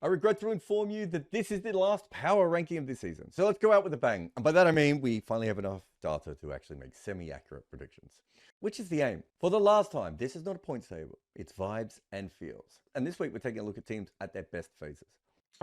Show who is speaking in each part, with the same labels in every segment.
Speaker 1: I regret to inform you that this is the last power ranking of this season. So let's go out with a bang. And by that I mean we finally have enough data to actually make semi-accurate predictions, which is the aim. For the last time, this is not a points table. It's vibes and feels. And this week we're taking a look at teams at their best phases.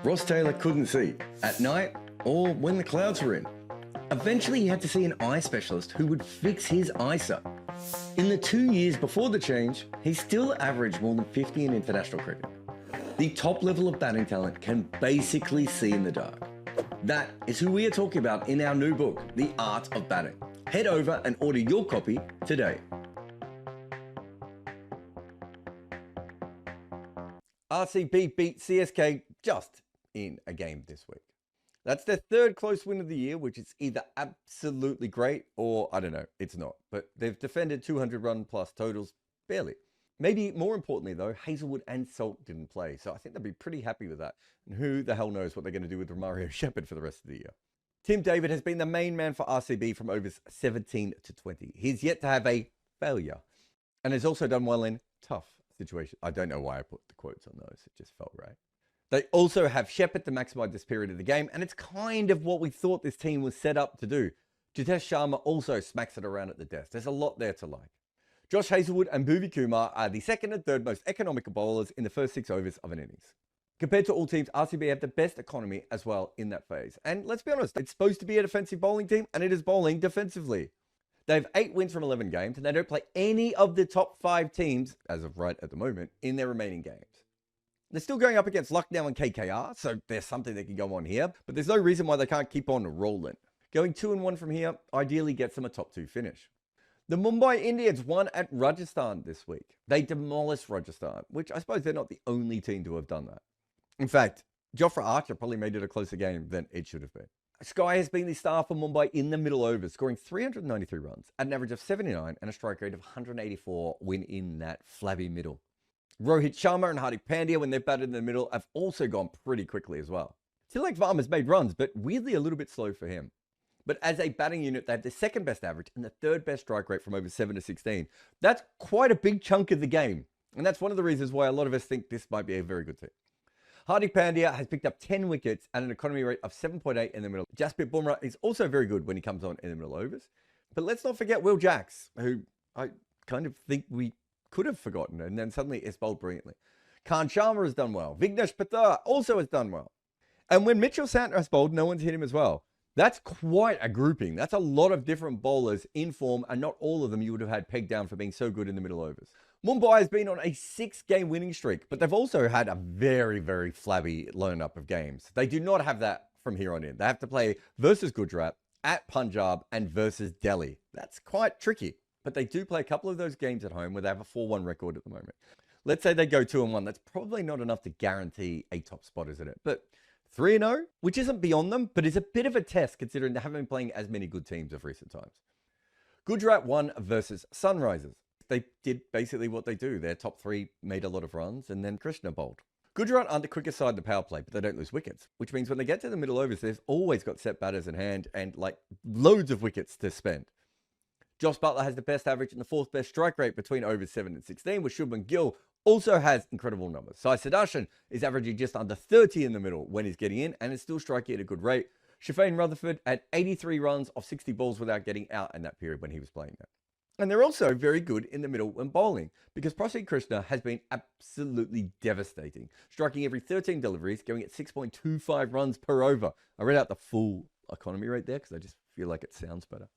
Speaker 2: Ross Taylor couldn't see at night or when the clouds were in. Eventually he had to see an eye specialist who would fix his eyesight. In the 2 years before the change, he still averaged more than 50 in international cricket. The top level of batting talent can basically see in the dark. That is who we are talking about in our new book, The Art of Batting. Head over and order your copy today.
Speaker 1: RCB beat CSK just in a game this week. That's their third close win of the year, which is either absolutely great or, I don't know, it's not. But they've defended 200 run plus totals barely. Maybe more importantly, though, Hazelwood and Salt didn't play. So I think they'll be pretty happy with that. And who the hell knows what they're going to do with Romario Shepherd for the rest of the year. Tim David has been the main man for RCB from overs 17 to 20. He's yet to have a failure and has also done well in tough situations. I don't know why I put the quotes on those. It just felt right. They also have Shepherd to maximize this period of the game, and it's kind of what we thought this team was set up to do. Jitesh Sharma also smacks it around at the desk. There's a lot there to like. Josh Hazelwood and Bhuvi Kumar are the second and third most economical bowlers in the first 6 overs of an innings. Compared to all teams, RCB have the best economy as well in that phase. And let's be honest, it's supposed to be a defensive bowling team, and it is bowling defensively. They have 8 wins from 11 games, and they don't play any of the top 5 teams, as of right at the moment, in their remaining games. They're still going up against Lucknow and KKR, so there's something that can go on here, but there's no reason why they can't keep on rolling. Going 2-1 from here ideally gets them a top 2 finish. The Mumbai Indians won at Rajasthan this week. They demolished Rajasthan, which I suppose they're not the only team to have done that. In fact, Jofra Archer probably made it a closer game than it should have been. Sky has been the star for Mumbai in the middle overs, scoring 393 runs at an average of 79 and a strike rate of 184 when in that flabby middle. Rohit Sharma and Hardik Pandya, when they've batted in the middle, have also gone pretty quickly as well. Tilak Varma's made runs, but weirdly a little bit slow for him. But as a batting unit, they have the second best average and the third best strike rate from over 7 to 16. That's quite a big chunk of the game. And that's one of the reasons why a lot of us think this might be a very good team. Hardik Pandya has picked up 10 wickets at an economy rate of 7.8 in the middle. Jasprit Bumrah is also very good when he comes on in the middle overs. But let's not forget Will Jacks, who I kind of think we could have forgotten, and then suddenly it's bowled brilliantly. Khan Sharma has done well. Vignesh Pathar also has done well. And when Mitchell Santner has bowled, no one's hit him as well. That's quite a grouping. That's a lot of different bowlers in form, and not all of them you would have had pegged down for being so good in the middle overs. Mumbai has been on a 6-game winning streak, but they've also had a very, very flabby lineup of games. They do not have that from here on in. They have to play versus Gujarat, at Punjab, and versus Delhi. That's quite tricky. But they do play a couple of those games at home where they have a 4-1 record at the moment. Let's say they go 2-1. That's probably not enough to guarantee a top spot, isn't it? But 3-0, which isn't beyond them, but is a bit of a test considering they haven't been playing as many good teams of recent times. Gujarat won versus Sunrisers. They did basically what they do. Their top 3 made a lot of runs, and then Krishna bowled. Gujarat aren't the quickest side in the power play, but they don't lose wickets, which means when they get to the middle overs, they've always got set batters in hand and like loads of wickets to spend. Josh Butler has the best average and the 4th best strike rate between overs 7 and 16, with Shubman Gill also has incredible numbers. Sai Sudarshan is averaging just under 30 in the middle when he's getting in, and is still striking at a good rate. Shafane Rutherford had 83 runs off 60 balls without getting out in that period when he was playing there. And they're also very good in the middle when bowling, because Prasidh Krishna has been absolutely devastating, striking every 13 deliveries, going at 6.25 runs per over. I read out the full economy rate there because I just feel like it sounds better.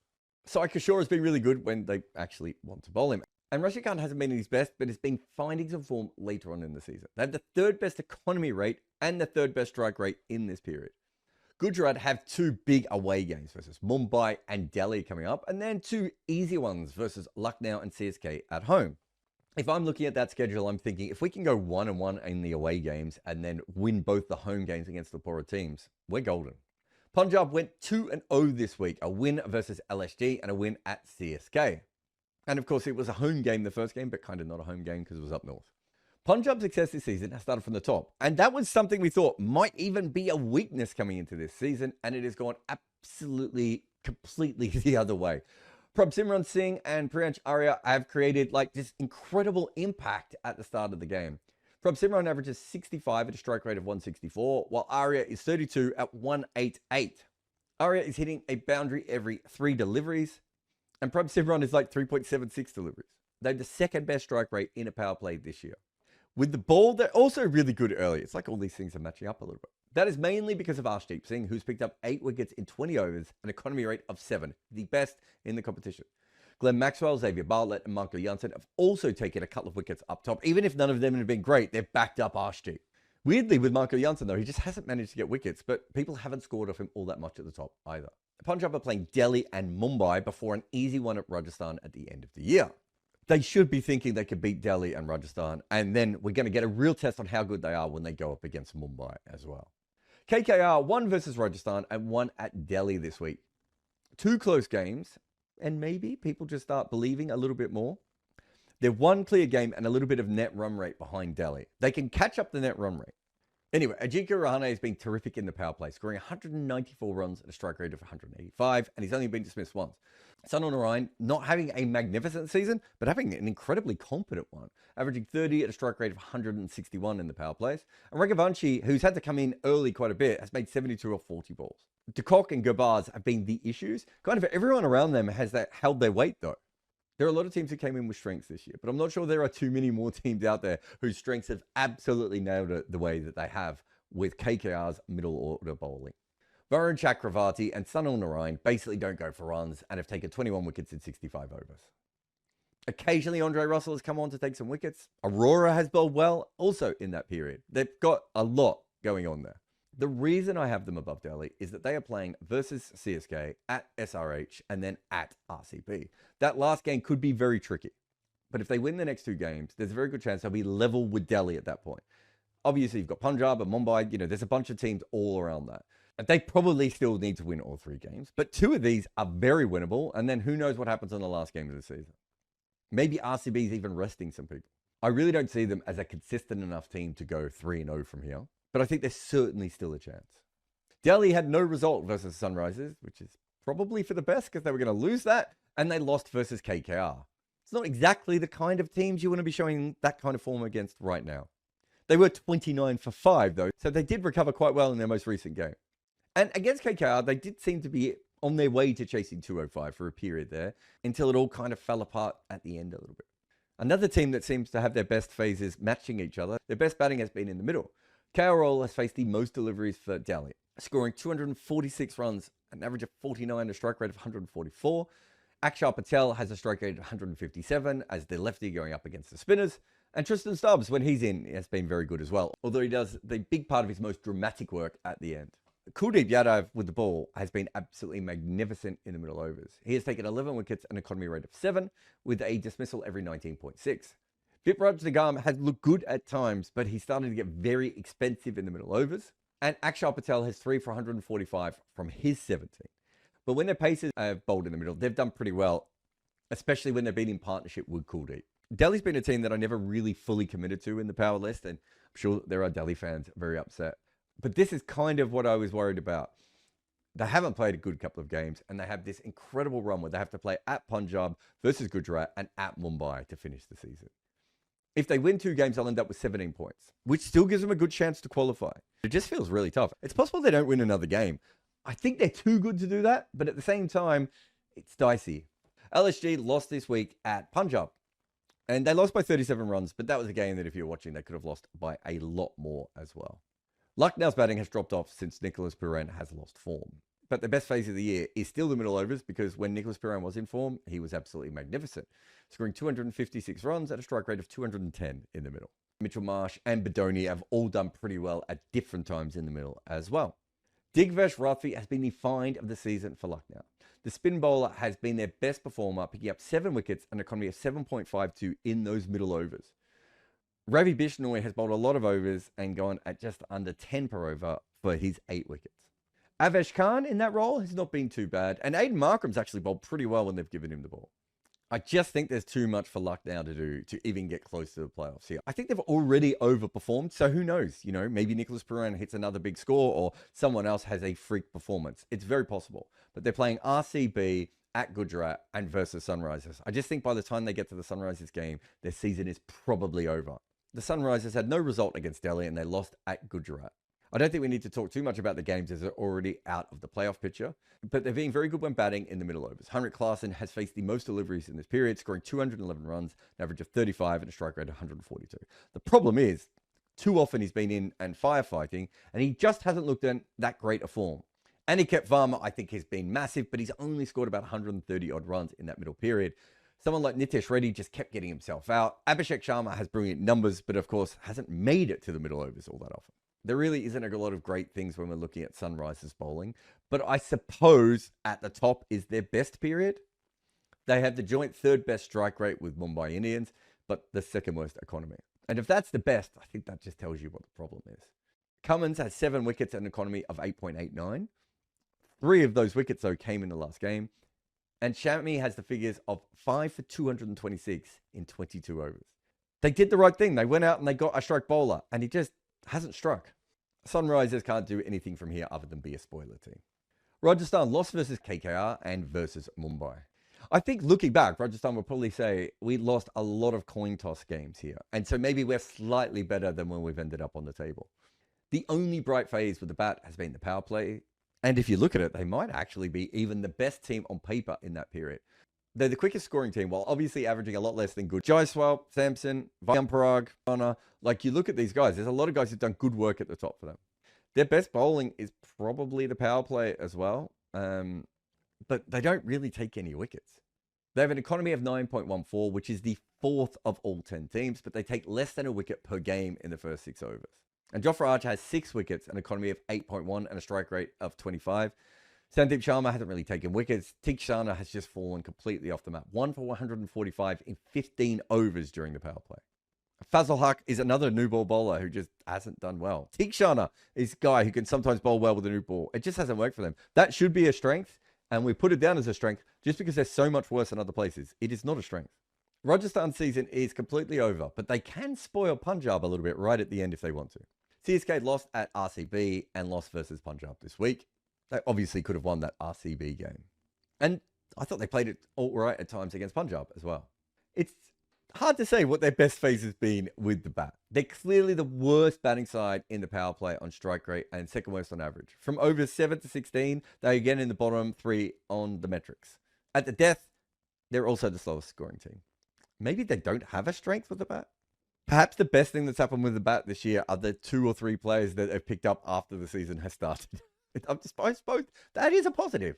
Speaker 1: Sai Kishore has been really good when they actually want to bowl him. And Rashid Khan hasn't been at his best, but has been finding some form later on in the season. They have the 3rd best economy rate and the 3rd best strike rate in this period. Gujarat have 2 big away games versus Mumbai and Delhi coming up, and then 2 easy ones versus Lucknow and CSK at home. If I'm looking at that schedule, I'm thinking if we can go 1-1 in the away games and then win both the home games against the poorer teams, we're golden. Punjab went 2-0 this week, a win versus LSG and a win at CSK. And of course, it was a home game the first game, but kind of not a home game because it was up north. Punjab's success this season has started from the top, and that was something we thought might even be a weakness coming into this season, and it has gone absolutely, completely the other way. Prabh Singh and Priyansh Arya have created like this incredible impact at the start of the game. Simran averages 65 at a strike rate of 164, while Arya is 32 at 188. Arya is hitting a boundary every 3 deliveries, and Simran is like 3.76 deliveries. They have the second best strike rate in a power play this year. With the ball, they're also really good early. It's like all these things are matching up a little bit. That is mainly because of Arshdeep Singh, who's picked up 8 wickets in 20 overs, an economy rate of 7, the best in the competition. Glenn Maxwell, Xavier Bartlett, and Michael Janssen have also taken a couple of wickets up top. Even if none of them have been great, they've backed up Arshdeep. Weirdly, with Michael Janssen, though, he just hasn't managed to get wickets, but people haven't scored off him all that much at the top either. Punjab are playing Delhi and Mumbai before an easy one at Rajasthan at the end of the year. They should be thinking they could beat Delhi and Rajasthan, and then we're going to get a real test on how good they are when they go up against Mumbai as well. KKR won versus Rajasthan and won at Delhi this week. 2 close games, and maybe people just start believing a little bit more. They're 1 clear game and a little bit of net run rate behind Delhi. They can catch up the net run rate. Anyway, Ajinkya Rahane has been terrific in the power play, scoring 194 runs at a strike rate of 185, and he's only been dismissed once. Sunil Narine not having a magnificent season, but having an incredibly competent one, averaging 30 at a strike rate of 161 in the power plays. And Raghavanshi, who's had to come in early quite a bit, has made 72 or 40 balls. De Kock and Garbaz have been the issues. Kind of everyone around them has held their weight, though. There are a lot of teams who came in with strengths this year, but I'm not sure there are too many more teams out there whose strengths have absolutely nailed it the way that they have with KKR's middle order bowling. Varun Chakravarti and Sunil Narine basically don't go for runs and have taken 21 wickets in 65 overs. Occasionally, Andre Russell has come on to take some wickets. Aurora has bowled well also in that period. They've got a lot going on there. The reason I have them above Delhi is that they are playing versus CSK at SRH and then at RCB. That last game could be very tricky. But if they win the next 2 games, there's a very good chance they'll be level with Delhi at that point. Obviously, you've got Punjab and Mumbai. There's a bunch of teams all around that. And they probably still need to win all 3 games. But 2 of these are very winnable. And then who knows what happens on the last game of the season. Maybe RCB is even resting some people. I really don't see them as a consistent enough team to go 3-0 from here. But I think there's certainly still a chance. Delhi had no result versus Sunrisers, which is probably for the best because they were going to lose that. And they lost versus KKR. It's not exactly the kind of teams you want to be showing that kind of form against right now. They were 29 for 5, though, so they did recover quite well in their most recent game. And against KKR, they did seem to be on their way to chasing 205 for a period there until it all kind of fell apart at the end a little bit. Another team that seems to have their best phases matching each other, their best batting has been in the middle. KRL has faced the most deliveries for Delhi, scoring 246 runs, an average of 49, a strike rate of 144. Akshar Patel has a strike rate of 157 as the lefty going up against the spinners. And Tristan Stubbs, when he's in, has been very good as well, although he does the big part of his most dramatic work at the end. Kuldeep Yadav with the ball has been absolutely magnificent in the middle overs. He has taken 11 wickets, an economy rate of 7, with a dismissal every 19.6. Vipraj Nigam has looked good at times, but he's starting to get very expensive in the middle overs. And Akshar Patel has 3 for 145 from his 17. But when their paces have bowled in the middle, they've done pretty well, especially when they've been in partnership with Kuldeep. Delhi's been a team that I never really fully committed to in the power list, and I'm sure there are Delhi fans very upset. But this is kind of what I was worried about. They haven't played a good couple of games, and they have this incredible run where they have to play at Punjab versus Gujarat and at Mumbai to finish the season. If they win 2 games, they'll end up with 17 points, which still gives them a good chance to qualify. It just feels really tough. It's possible they don't win another game. I think they're too good to do that, but at the same time, it's dicey. LSG lost this week at Punjab, and they lost by 37 runs, but that was a game that if you're watching, they could have lost by a lot more as well. Lucknow's batting has dropped off since Nicholas Puran has lost form. But the best phase of the year is still the middle overs because when Nicholas Puran was in form, he was absolutely magnificent, scoring 256 runs at a strike rate of 210 in the middle. Mitchell Marsh and Badoni have all done pretty well at different times in the middle as well. Digvesh Rathi has been the find of the season for Lucknow. The spin bowler has been their best performer, picking up 7 wickets and an economy of 7.52 in those middle overs. Ravi Bishnoi has bowled a lot of overs and gone at just under 10 per over for his 8 wickets. Avesh Khan in that role has not been too bad, and Aiden Markram's actually bowled pretty well when they've given him the ball. I just think there's too much for Lucknow to do to even get close to the playoffs here. I think they've already overperformed, so who knows? Maybe Nicholas Puran hits another big score or someone else has a freak performance. It's very possible. But they're playing RCB at Gujarat and versus Sunrisers. I just think by the time they get to the Sunrisers game, their season is probably over. the Sunrisers had no result against Delhi and they lost at Gujarat. I don't think we need to talk too much about the games as they're already out of the playoff picture, but they're being very good when batting in the middle overs. Henrik Klaasen has faced the most deliveries in this period, scoring 211 runs, an average of 35 and a strike rate of 142. The problem is, too often he's been in and firefighting, and he just hasn't looked in that great a form. Aniket Verma, I think, has been massive, but he's only scored about 130 odd runs in that middle period. Someone like Nitesh Reddy just kept getting himself out. Abhishek Sharma has brilliant numbers, but of course hasn't made it to the middle overs all that often. There really isn't a lot of great things when we're looking at Sunrisers bowling, but I suppose at the top is their best period. They have the joint third best strike rate with Mumbai Indians, but the second worst economy. And if that's the best, I think that just tells you what the problem is. Cummins has 7 wickets at an economy of 8.89. 3 of those wickets, though, came in the last game. And Shami has the figures of 5 for 226 in 22 overs. They did the right thing. They went out and they got a strike bowler, and he just hasn't struck. Sunrisers can't do anything from here other than be a spoiler team. Rajasthan lost versus KKR and versus Mumbai. I think looking back, Rajasthan will probably say we lost a lot of coin toss games here. And so maybe we're slightly better than when we've ended up on the table. The only bright phase with the bat has been the power play. And if you look at it, they might actually be even the best team on paper in that period. They're the quickest scoring team, while obviously averaging a lot less than good. Jaiswal, Samson, Vyamparag, Bonner. Like, you look at these guys, there's a lot of guys who've done good work at the top for them. Their best bowling is probably the power play as well. But they don't really take any wickets. They have an economy of 9.14, which is the 4th of all 10 teams, but they take less than a wicket per game in the first 6 overs. And Jofra Archer has 6 wickets, an economy of 8.1 and a strike rate of 25. Sandeep Sharma hasn't really taken wickets. Tikshana has just fallen completely off the map. 1 for 145 in 15 overs during the power play. Fazal Haq is another new ball bowler who just hasn't done well. Tikshana is a guy who can sometimes bowl well with a new ball. It just hasn't worked for them. That should be a strength, and we put it down as a strength just because they're so much worse in other places. It is not a strength. Rajasthan's season is completely over, but they can spoil Punjab a little bit right at the end if they want to. CSK lost at RCB and lost versus Punjab this week. They obviously could have won that RCB game. And I thought they played it all right at times against Punjab as well. It's hard to say what their best phase has been with the bat. They're clearly the worst batting side in the power play on strike rate and second worst on average. From overs 7 to 16, they're again in the bottom 3 on the metrics. At the death, they're also the slowest scoring team. Maybe they don't have a strength with the bat. Perhaps the best thing that's happened with the bat this year are the 2 or 3 players that they've picked up after the season has started. I suppose that is a positive.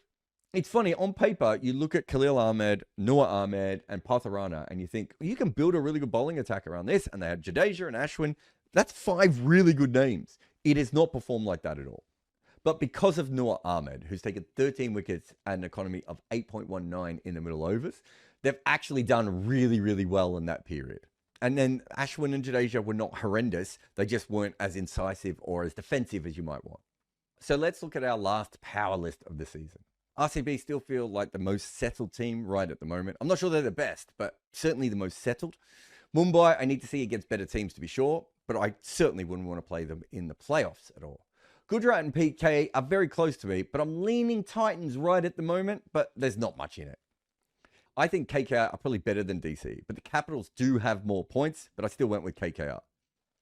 Speaker 1: It's funny, on paper, you look at Khalil Ahmed, Noor Ahmed, and Patharana, and you think, well, you can build a really good bowling attack around this. And they had Jadeja and Ashwin. That's 5 really good names. It has not performed like that at all. But because of Noor Ahmed, who's taken 13 wickets at an economy of 8.19 in the middle overs, they've actually done really, really well in that period. And then Ashwin and Jadeja were not horrendous. They just weren't as incisive or as defensive as you might want. So let's look at our last power list of the season. RCB still feel like the most settled team right at the moment. I'm not sure they're the best, but certainly the most settled. Mumbai, I need to see against better teams to be sure, but I certainly wouldn't want to play them in the playoffs at all. Gujarat and PK are very close to me, but I'm leaning Titans right at the moment, but there's not much in it. I think KKR are probably better than DC, but the Capitals do have more points, but I still went with KKR.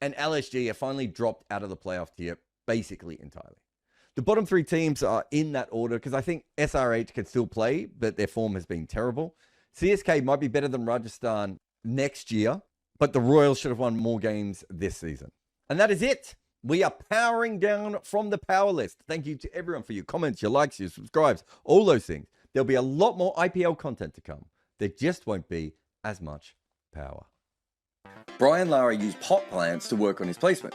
Speaker 1: And LSG have finally dropped out of the playoff tier basically entirely. The bottom 3 teams are in that order because I think SRH can still play, but their form has been terrible. CSK might be better than Rajasthan next year, but the Royals should have won more games this season. And that is it. We are powering down from the power list. Thank you to everyone for your comments, your likes, your subscribes, all those things. There'll be a lot more IPL content to come. There just won't be as much power.
Speaker 2: Brian Lara used pot plants to work on his placement.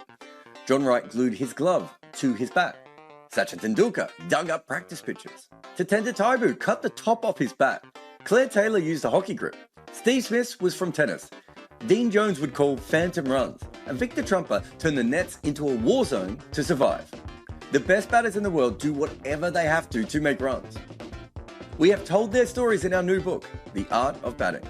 Speaker 2: John Wright glued his glove to his bat. Sachin Tendulkar dug up practice pitches. Tatenda Taibu cut the top off his bat. Claire Taylor used a hockey grip. Steve Smith was from tennis. Dean Jones would call phantom runs. And Victor Trumper turned the nets into a war zone to survive. The best batters in the world do whatever they have to make runs. We have told their stories in our new book, The Art of Batting.